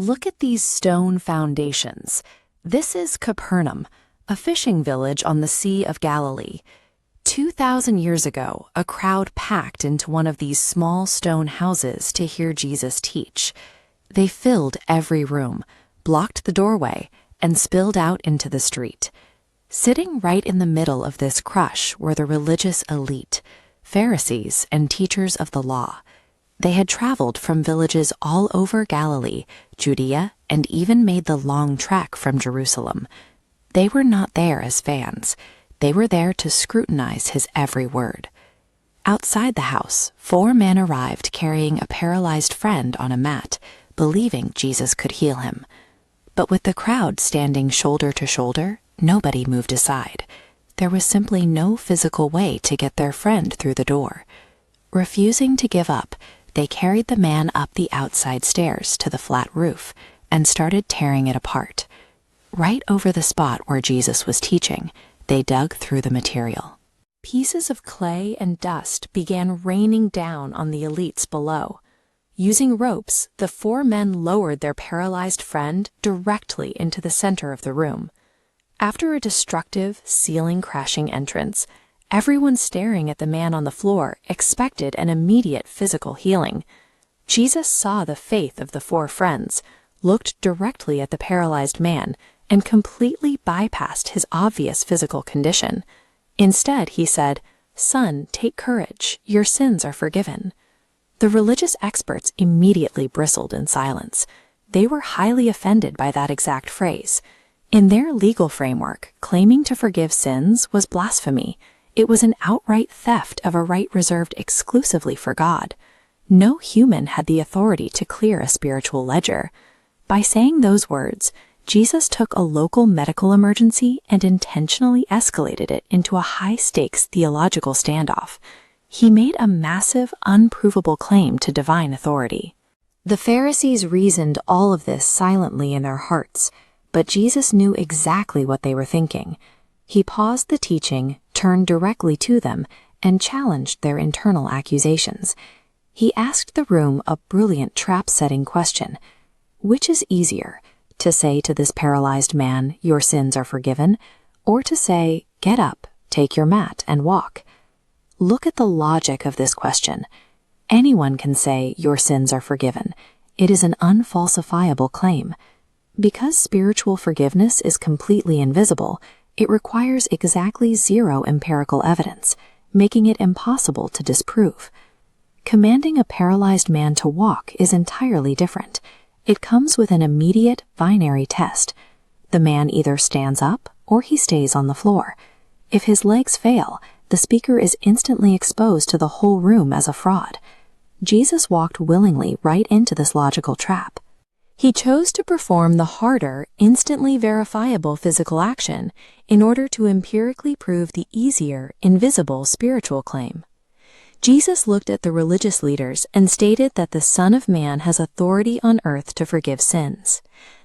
Look at these stone foundations. This is Capernaum, a fishing village on the Sea of Galilee. 2,000 years ago, a crowd packed into one of these small stone houses to hear Jesus teach. They filled every room, blocked the doorway, and spilled out into the street. Sitting right in the middle of this crush were the religious elite, Pharisees and teachers of the law. They had traveled from villages all over Galilee, Judea, and even made the long trek from Jerusalem. They were not there as fans. They were there to scrutinize his every word. Outside the house, 4 men arrived carrying a paralyzed friend on a mat, believing Jesus could heal him. But with the crowd standing shoulder to shoulder, nobody moved aside. There was simply no physical way to get their friend through the door. Refusing to give up, they carried the man up the outside stairs to the flat roof and started tearing it apart. Right over the spot where Jesus was teaching, they dug through the material. Pieces of clay and dust began raining down on the elites below. Using ropes, the 4 men lowered their paralyzed friend directly into the center of the room. After a destructive, ceiling-crashing entrance, everyone staring at the man on the floor expected an immediate physical healing. Jesus saw the faith of the 4 friends, looked directly at the paralyzed man, and completely bypassed his obvious physical condition. Instead, he said, "Son, take courage. Your sins are forgiven." The religious experts immediately bristled in silence. They were highly offended by that exact phrase. In their legal framework, claiming to forgive sins was blasphemy. It was an outright theft of a right reserved exclusively for God. No human had the authority to clear a spiritual ledger. By saying those words, Jesus took a local medical emergency and intentionally escalated it into a high-stakes theological standoff. He made a massive, unprovable claim to divine authority. The Pharisees reasoned all of this silently in their hearts, but Jesus knew exactly what they were thinking. He paused the teaching, turned directly to them, and challenged their internal accusations. He asked the room a brilliant trap-setting question. Which is easier, to say to this paralyzed man, "Your sins are forgiven," or to say, "Get up, take your mat, and walk"? Look at the logic of this question. Anyone can say, "Your sins are forgiven." It is an unfalsifiable claim. Because spiritual forgiveness is completely invisible, it requires exactly 0 empirical evidence, making it impossible to disprove. Commanding a paralyzed man to walk is entirely different. It comes with an immediate binary test. The man either stands up or he stays on the floor. If his legs fail, the speaker is instantly exposed to the whole room as a fraud. Jesus walked willingly right into this logical trap. He chose to perform the harder, instantly verifiable physical action in order to empirically prove the easier, invisible spiritual claim. Jesus looked at the religious leaders and stated that the Son of Man has authority on earth to forgive sins.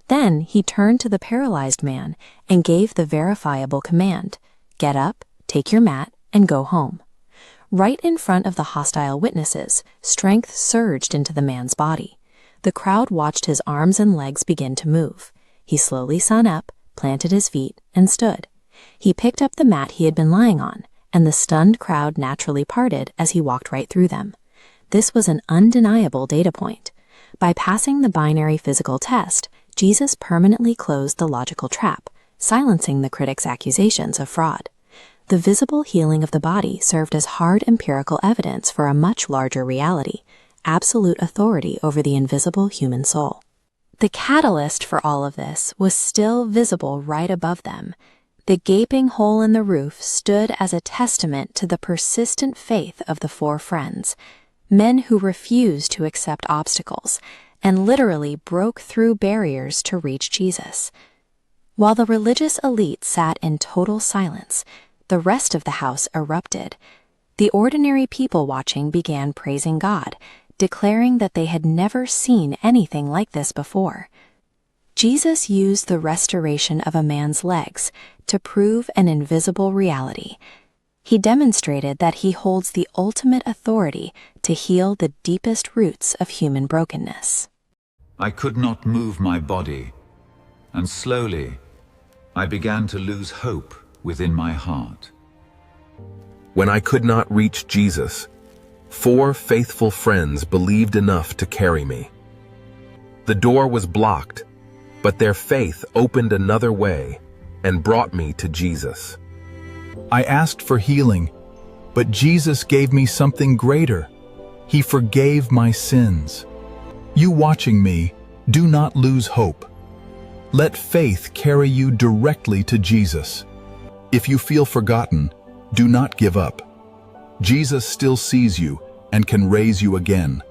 Then he turned to the paralyzed man and gave the verifiable command, "Get up, take your mat, and go home." Right in front of the hostile witnesses, strength surged into the man's body. The crowd watched his arms and legs begin to move. He slowly sat up, planted his feet, and stood. He picked up the mat he had been lying on, and the stunned crowd naturally parted as he walked right through them. This was an undeniable data point. By passing the binary physical test, Jesus permanently closed the logical trap, silencing the critics' accusations of fraud. The visible healing of the body served as hard empirical evidence for a much larger reality, absolute authority over the invisible human soul. The catalyst for all of this was still visible right above them. The gaping hole in the roof stood as a testament to the persistent faith of the 4 friends, men who refused to accept obstacles and literally broke through barriers to reach Jesus. While the religious elite sat in total silence, the rest of the house erupted. The ordinary people watching began praising God, declaring that they had never seen anything like this before. Jesus used the restoration of a man's legs to prove an invisible reality. He demonstrated that he holds the ultimate authority to heal the deepest roots of human brokenness. I could not move my body, and slowly I began to lose hope within my heart. When I could not reach Jesus, 4 faithful friends believed enough to carry me. The door was blocked, but their faith opened another way and brought me to Jesus. I asked for healing, but Jesus gave me something greater. He forgave my sins. You watching me, do not lose hope. Let faith carry you directly to Jesus. If you feel forgotten, do not give up. Jesus still sees you and can raise you again.